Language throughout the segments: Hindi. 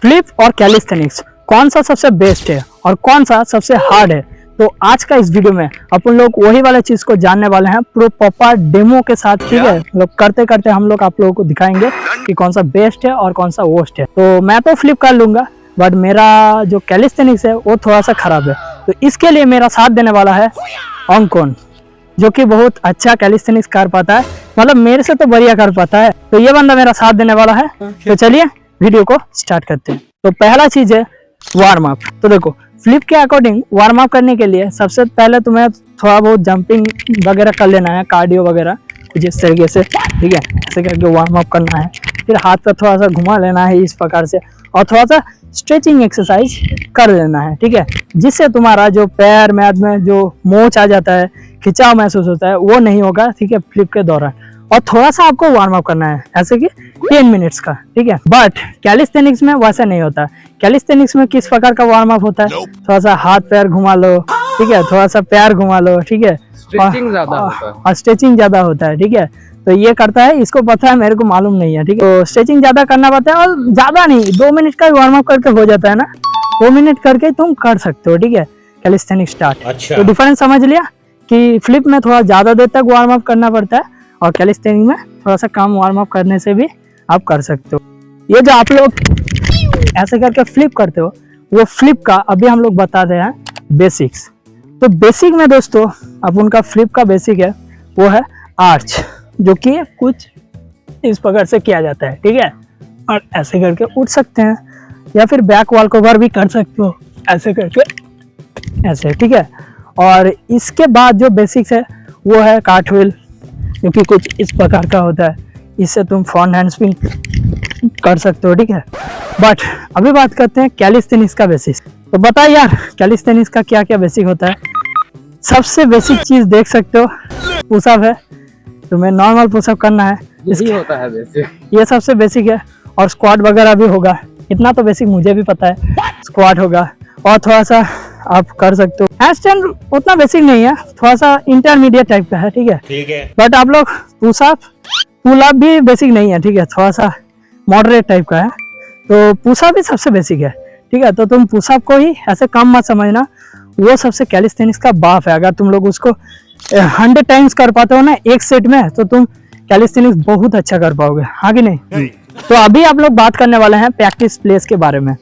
फ्लिप और कैलिस्थेनिक्स कौन सा सबसे बेस्ट है और कौन सा सबसे हार्ड है। तो आज का इस वीडियो में अपन लोग वही वाला चीज को जानने वाले हैं प्रो प्रॉपर डेमो के साथ। ठीक है, लोग करते करते हम लोग आप लोगों को दिखाएंगे कि कौन सा बेस्ट है और कौन सा वर्स्ट है। तो मैं तो फ्लिप कर लूंगा, बट मेरा जो कैलिस्थेनिक्स है वो थोड़ा सा खराब है। तो इसके लिए मेरा साथ देने वाला है अंकन, जो कि बहुत अच्छा कैलिस्थेनिक्स कर पाता है, मतलब मेरे से तो बढ़िया कर पाता है। तो ये बंदा मेरा साथ देने वाला है। तो चलिए वीडियो को स्टार्ट करते हैं। तो पहला चीज है वार्म अप। तो देखो फ्लिप के अकॉर्डिंग वार्म अप करने के लिए सबसे पहले तुम्हें थोड़ा बहुत जंपिंग वगैरह कर लेना है, कार्डियो वगैरह कुछ इस तरीके से। ठीक है, ऐसे करके वार्म अप करना है। फिर हाथ पर थोड़ा सा घुमा लेना है इस प्रकार से, और थोड़ा सा स्ट्रेचिंग एक्सरसाइज कर लेना है। ठीक है, जिससे तुम्हारा जो पैर में जो मोच आ जाता है, खिंचाव महसूस होता है, वो नहीं होगा। ठीक है, फ्लिप के दौरान। और थोड़ा सा आपको वार्म अप करना है, ऐसे कि 10 मिनट्स का। ठीक है, बट कैलिस्थेनिक्स में वैसा नहीं होता। कैलिस्थेनिक्स में किस प्रकार का वार्म अप होता है, थोड़ा सा हाथ पैर घुमा लो। ठीक है, थोड़ा सा पैर घुमा लो। ठीक है, स्ट्रेचिंग ज्यादा होता है और स्ट्रेचिंग ज्यादा होता है। ठीक है, तो ये करता है, इसको पता है, मेरे को मालूम नहीं है। ठीक है, तो स्ट्रेचिंग ज्यादा करना पड़ता है, और ज्यादा नहीं, 2 मिनट का वार्म अप करके हो जाता है ना। 2 मिनट करके तुम कर सकते हो। ठीक है, कैलिस्थेनिक्स स्टार्ट। अच्छा। तो डिफरेंस समझ लिया कि फ्लिप में थोड़ा ज्यादा देर तक वार्म अप करना पड़ता है, और कैलिस्थेनिक्स में थोड़ा सा कम वार्म अप करने से भी आप कर सकते हो। ये जो आप लोग ऐसे करके फ्लिप करते हो, वो फ्लिप का अभी हम लोग बता रहे हैं बेसिक्स। तो बेसिक में दोस्तों अब उनका फ्लिप का बेसिक है वो है आर्च, जो कि कुछ इस प्रकार से किया जाता है। ठीक है, और ऐसे करके उठ सकते हैं, या फिर बैक वॉल कवर भी कर सकते हो ऐसे करके, ऐसे। ठीक है, और इसके बाद जो बेसिक्स है वो है कार्टव्हील, जो कि कुछ इस प्रकार का होता है। इससे तुम फ्रंट हैंड स्पिन कर सकते हो। ठीक है, बट अभी बात करते हैं कैलिस्थेनिक्स का बेसिक्स। तो बता यार, कैलिस्थेनिक्स का क्या क्या बेसिक होता है। सबसे बेसिक चीज देख सकते हो, पुशअप है। तुम्हें नॉर्मल पुशअप करना है, यही होता है बेसिक। ये सबसे बेसिक है। और स्क्वाट वगैरह भी होगा, इतना तो बेसिक मुझे भी पता है। स्क्वाट होगा, और थोड़ा सा आप कर सकते हो। हैंडस्टैंड उतना बेसिक नहीं है, थोड़ा सा इंटरमीडिएट टाइप का है। ठीक है, बट आप लोग पुशअप पुलअप भी बेसिक नहीं है। ठीक है, थोड़ा सा मॉडरेट टाइप का है। तो पुशअप भी सबसे बेसिक है। ठीक है, तो तुम पुशअप को ही ऐसे कम मत समझना, वो सबसे कैलिस्थेनिक्स का बाप है। अगर तुम लोग उसको 100 टाइम्स कर पाते हो ना एक सेट में, तो तुम कैलिस्थेनिक्स बहुत अच्छा कर पाओगे, हाँ कि नहीं। तो अभी आप लोग बात करने वाले हैं प्रैक्टिस प्लेस के बारे में,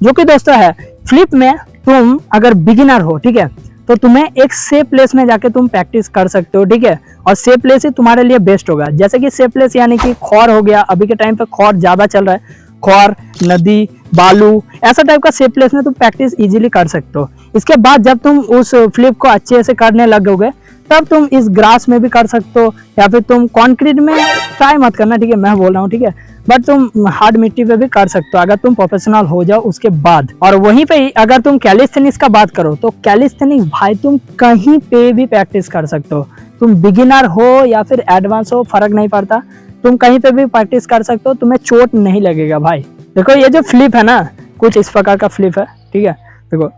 जो कि दोस्तों है फ्लिप में तुम अगर बिगिनर हो, ठीक है, तो तुम्हें एक सेफ प्लेस में जाके तुम प्रैक्टिस कर सकते हो। ठीक है, और सेफ प्लेस ही तुम्हारे लिए बेस्ट होगा। जैसे कि सेफ प्लेस यानी कि खौर हो गया, अभी के टाइम पे खौर ज्यादा चल रहा है। खौर, नदी, बालू, ऐसा टाइप का सेफ प्लेस में तुम प्रैक्टिस इजीली कर सकते हो। इसके बाद जब तुम उस फ्लिप को अच्छे से करने लगोगे, तब तुम इस ग्रास में भी कर सकते हो, या फिर तुम कंक्रीट में ट्राई मत करना। ठीक है, मैं बोल रहा हूँ। ठीक है, बट तुम हार्ड मिट्टी पे भी कर सकते हो अगर तुम प्रोफेशनल हो जाओ उसके बाद। और वहीं पे ही अगर तुम कैलिस्थेनिक्स का बात करो, तो कैलिस्थेनिक्स भाई तुम कहीं पे भी प्रैक्टिस कर सकते हो। तुम बिगिनर हो या फिर एडवांस हो, फर्क नहीं पड़ता, तुम कहीं पे भी प्रैक्टिस कर सकते हो, तुम्हें चोट नहीं लगेगा भाई। देखो ये जो फ्लिप है ना, कुछ इस प्रकार का फ्लिप है। ठीक है, देखो।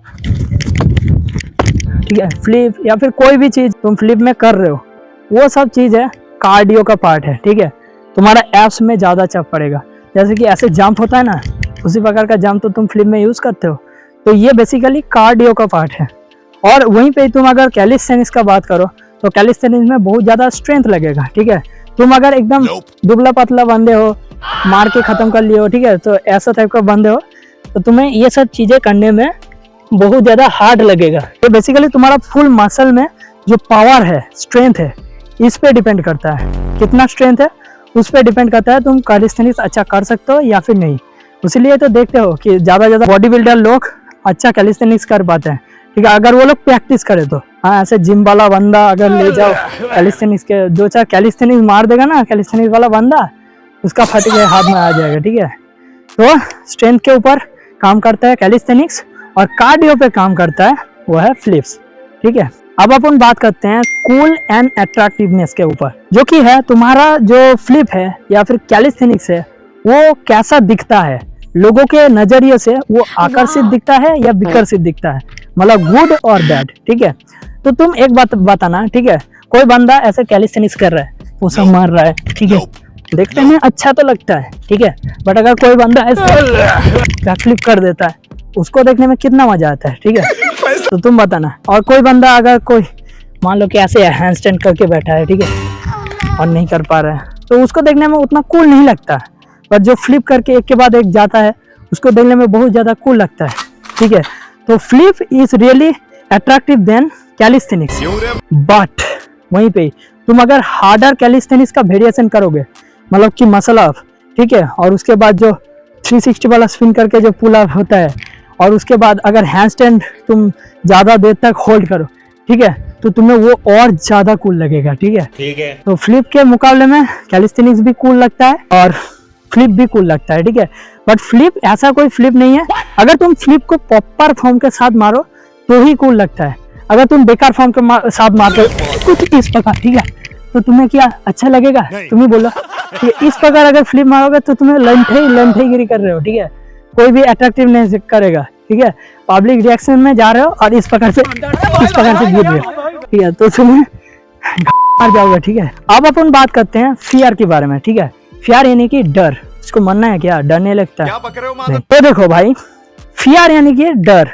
ठीक है, फ्लिप या फिर कोई भी चीज तुम फ्लिप में कर रहे हो, वो सब चीज है कार्डियो का पार्ट है। ठीक है, तुम्हारा एब्स में ज्यादा चप पड़ेगा। जैसे कि ऐसे जंप होता है ना, उसी प्रकार का जंप तो तुम फ्लिप में यूज करते हो। तो ये बेसिकली कार्डियो का पार्ट है। और वहीं पे तुम अगर कैलिस्थेनिक्स का बात करो, तो कैलिस्थेनिक्स में बहुत ज्यादा स्ट्रेंथ लगेगा। ठीक है, तुम अगर एकदम दुबला पतला बंदे हो, मार के खत्म कर लिए हो, ठीक है, तो ऐसा टाइप का बंदे हो, तो तुम्हें ये सब चीजें करने में बहुत ज्यादा हार्ड लगेगा। तो बेसिकली तुम्हारा फुल मसल में जो पावर है, स्ट्रेंथ है, इस पे डिपेंड करता है। कितना स्ट्रेंथ है उस पे डिपेंड करता है तुम कैलिस्थेनिक्स अच्छा कर सकते हो या फिर नहीं। इसीलिए तो देखते हो कि ज्यादा बॉडी बिल्डर लोग अच्छा कैलिस्थेनिक्स कर पाते हैं। ठीक है, अगर वो लोग प्रैक्टिस करे तो। हाँ, ऐसे जिम वाला बंदा अगर ले जाओ कैलिस्थेनिक्स के, 2-4 कैलिस्थेनिक्स मार देगा ना कैलिस्थेनिक्स वाला बंदा, उसका फट के हाथ में आ जाएगा। ठीक है, तो स्ट्रेंथ के ऊपर काम करता है कैलिस्थेनिक्स, और कार्डियो पे काम करता है वो है फ्लिप्स। ठीक है, अब अपन बात करते हैं कूल एंड अट्रैक्टिवनेस के ऊपर, जो कि है तुम्हारा जो फ्लिप है या फिर कैलिस्थेनिक्स है, वो कैसा दिखता है लोगों के नजरिए से, वो आकर्षित दिखता है या विकर्षित दिखता है, मतलब गुड और बैड। ठीक है, तो तुम एक बात बताना। ठीक है, कोई बंदा ऐसे कैलिस्थेनिक्स कर रहा है, पुशअप मार रहा है, ठीक है, देखने में अच्छा तो लगता है, ठीक है, बट अगर कोई बंदा ऐसे बैक फ्लिप कर देता है उसको देखने में कितना मजा आता है, ठीक है। तो तुम बताना। और कोई बंदा अगर कोई मान लो कि ऐसे हैंड स्टैंड करके बैठा है, ठीक है, और नहीं कर पा रहा है तो उसको देखने में उतना कूल नहीं लगता, बट जो फ्लिप करके एक के बाद एक जाता है उसको देखने में बहुत ज़्यादा कूल लगता है, ठीक है। तो flip is really attractive than calisthenics, but वहीं पे तुम अगर हार्डर कैलिस्थेनिक्स का वेरिएशन करोगे, मतलब कि मसल अप, ठीक है, और उसके बाद जो 360 वाला स्पिन करके जो पुल अप होता है, और उसके बाद अगर हैंड स्टैंड तुम ज़्यादा देर तक होल्ड करो, ठीक है, तो तुम्हें वो और ज़्यादा कूल लगेगा, ठीक है। तो फ्लिप के मुकाबले में कैलिस्थेनिक्स भी कूल लगता है और फ्लिप भी कूल लगता है, ठीक है। बट फ्लिप ऐसा कोई फ्लिप नहीं है, अगर तुम फ्लिप को प्रॉपर फॉर्म के साथ मारो तो ही कूल लगता है। अगर तुम बेकार फॉर्म के साथ मारते हो कुछ इस प्रकार, ठीक है, तो तुम्हें क्या अच्छा लगेगा, तुम ही बोलो, ठीक है। इस प्रकार अगर फ्लिप मारोगे तो तुम्हें लंठे गिरी कर रहे हो, ठीक है, कोई भी अट्रैक्टिव नहीं करेगा, ठीक है। पब्लिक रिएक्शन में जा रहे हो और इस प्रकार से गिर रहे हो, ठीक है, तो तुम्हें मार जाओगे, ठीक है। अब अपन बात करते हैं फियर के बारे में, ठीक है। फियर यानी कि डर, इसको मानना है क्या, डर नहीं लगता है। तो देखो भाई, फियर यानी कि डर,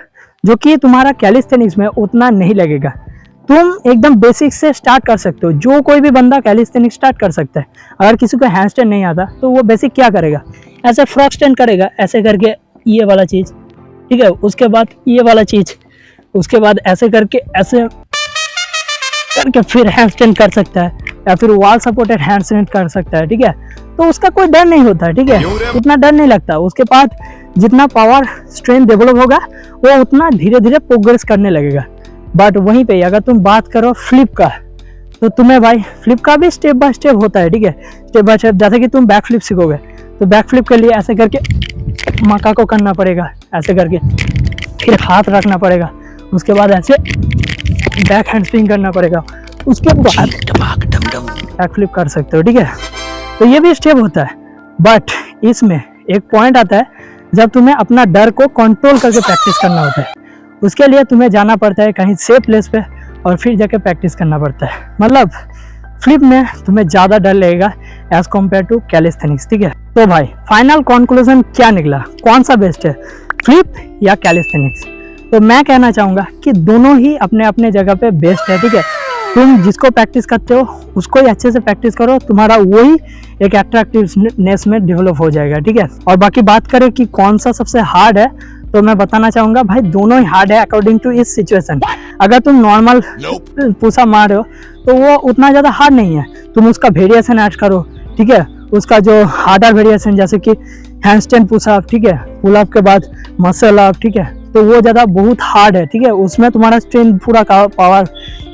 जो कि तुम्हारा कैलिस्थेनिक्स में उतना नहीं लगेगा। तुम एकदम बेसिक से स्टार्ट कर सकते हो, जो कोई भी बंदा कैलिस्थेनिक्स स्टार्ट कर सकता है। अगर किसी को हैंड स्टैंड नहीं आता तो वो बेसिक क्या करेगा, ऐसे फ्रॉक स्टैंड करेगा, ऐसे करके ये वाला चीज़, ठीक है, उसके बाद ये वाला चीज़, उसके बाद ऐसे करके फिर हैंड स्टैंड कर सकता है, या फिर वॉल सपोर्टेड हैंड स्टैंड कर सकता है, ठीक है। तो उसका कोई डर नहीं होता, ठीक है, उतना डर नहीं लगता। उसके बाद जितना पावर स्ट्रेंथ डेवलप होगा वो उतना धीरे धीरे प्रोग्रेस करने लगेगा। बट वहीं पे अगर तुम बात करो फ्लिप का, तो तुम्हें भाई फ्लिप का भी स्टेप बाय स्टेप होता है, ठीक है, स्टेप बाय स्टेप। जैसे कि तुम बैक फ्लिप सीखोगे तो बैक फ्लिप के लिए ऐसे करके मक्का को करना पड़ेगा, ऐसे करके फिर हाथ रखना पड़ेगा, उसके बाद ऐसे बैक हैंड स्विंग करना पड़ेगा, उसके बाद बैक फ्लिप कर सकते हो, ठीक है। तो ये भी स्टेप होता है, बट इसमें एक पॉइंट आता है जब तुम्हें अपना डर को कंट्रोल करके प्रैक्टिस करना होता है। उसके लिए तुम्हें जाना पड़ता है कहीं सेफ प्लेस पे और फिर जाके प्रैक्टिस करना पड़ता है। मतलब फ्लिप में तुम्हें ज़्यादा डर लगेगा एज कम्पेयर टू कैलिस्थेनिक्स, ठीक है। तो भाई फाइनल कंक्लूजन क्या निकला, कौन सा बेस्ट है, फ्लिप या कैलिस्थेनिक्स? तो मैं कहना चाहूँगा कि दोनों ही अपने अपने जगह पे बेस्ट है, ठीक है। तुम जिसको प्रैक्टिस करते हो उसको ही अच्छे से प्रैक्टिस करो, तुम्हारा वही एक अट्रैक्टिवनेस में डेवलप हो जाएगा, ठीक है। और बाकी बात करें कि कौन सा सबसे हार्ड है, तो मैं बताना चाहूँगा भाई दोनों ही हार्ड है अकॉर्डिंग टू इस सिचुएशन। अगर तुम नॉर्मल पुशअप मार रहे हो तो वो उतना ज़्यादा हार्ड नहीं है, तुम उसका वेरिएशन ऐड करो, ठीक है, उसका जो हार्डर वेरिएशन जैसे कि हैंड स्टैंड पुशअप, ठीक है, पुल अप के बाद मसल अप, ठीक है, तो वो ज़्यादा बहुत हार्ड है, ठीक है, उसमें तुम्हारा स्ट्रेंथ पूरा पावर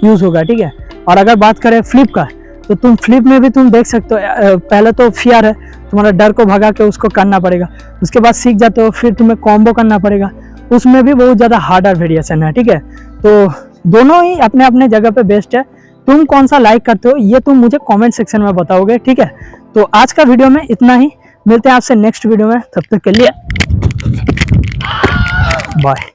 यूज़ होगा, ठीक है। और अगर बात करें फ्लिप का, तो तुम फ्लिप में भी तुम देख सकते हो, पहले तो फियर है, तुम्हारा डर को भगा के उसको करना पड़ेगा, उसके बाद सीख जाते हो फिर तुम्हें कॉम्बो करना पड़ेगा, उसमें भी बहुत ज़्यादा हार्डर वेरिएशन है, ठीक है। तो दोनों ही अपने अपने जगह पे बेस्ट है, तुम कौन सा लाइक करते हो ये तुम मुझे कमेंट सेक्शन में बताओगे, ठीक है। तो आज का वीडियो में इतना ही, मिलते हैं आपसे नेक्स्ट वीडियो में, तब तक के लिए बाय।